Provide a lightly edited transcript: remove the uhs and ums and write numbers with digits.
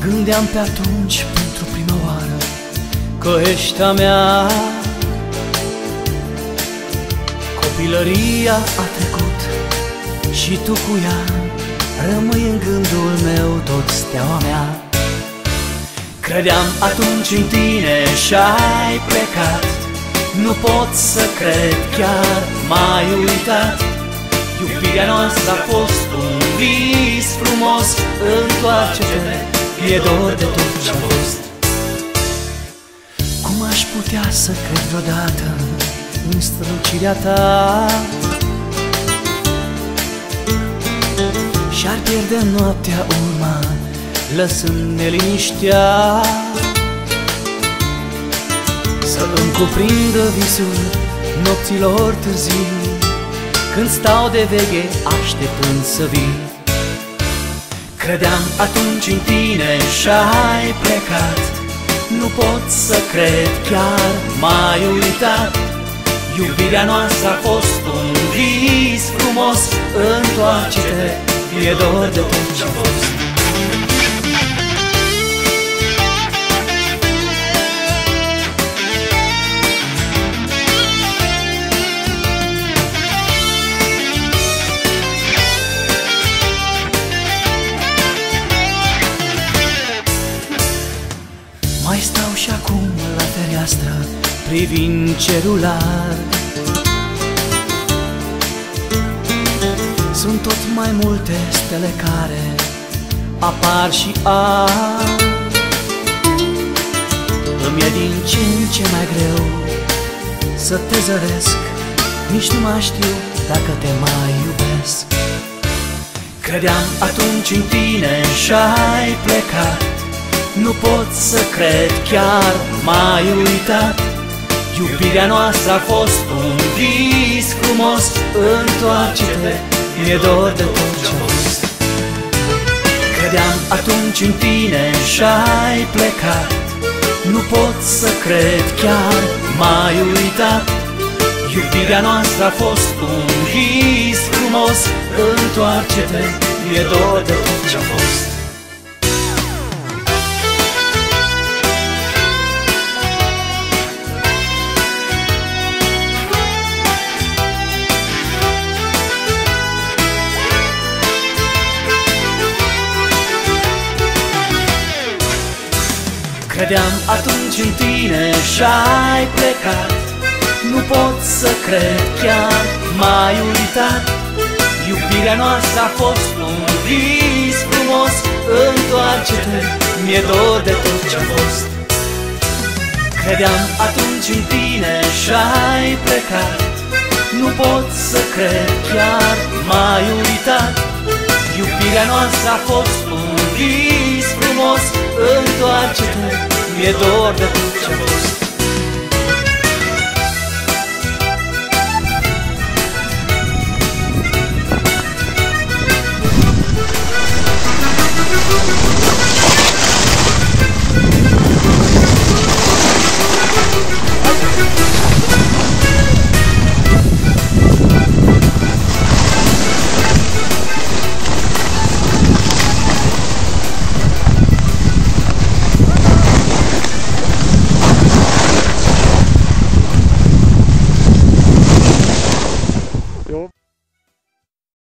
gândeam pe atunci pentru prima oară că ești a mea. Copilăria a trecut și tu cu ea rămâi în gândul meu tot steaua mea. Credeam atunci în tine și-ai plecat, nu pot să cred, chiar m-ai uitat. Iubirea noastră a fost un vis frumos, întoarce-te, e dor de tot ce-a fost. Cum aș putea să cred vreodată în strălucirea ta? Și-ar pierde noaptea urma, lăsând neliniștea să îmi cuprindă visul nopților târzii, când stau de veche așteptând să vii. Credeam atunci în tine și-ai plecat, nu pot să cred, chiar m-ai uitat. Iubirea noastră a fost un vis frumos, întoarce-te, e dor de tot ce-a fost. Mai stau și acum la fereastră, privind cerul larg. Sunt tot mai multe stele care apar și ard. Îmi e din ce în ce mai greu să te zăresc, nici nu mai știu dacă te mai iubesc. Credeam atunci în tine și-ai plecat, nu pot să cred, chiar m-ai uitat. Iubirea noastră a fost un vis frumos, întoarce-te, e dor de tot ce-a fost. Credeam atunci în tine și-ai plecat, nu pot să cred, chiar m-ai uitat. Iubirea noastră a fost un vis frumos, întoarce-te, e dor de tot ce-a fost. Credeam atunci în tine și-ai plecat, nu pot să cred, chiar m-ai uitat. Iubirea noastră a fost un vis frumos, întoarce-te, mi-e dor de tot ce-a fost. Credeam atunci în tine și-ai plecat, nu pot să cred, chiar m-ai uitat. Iubirea noastră a fost un vis frumos, întoarce-te, mi-e dor de tot ce-a fost.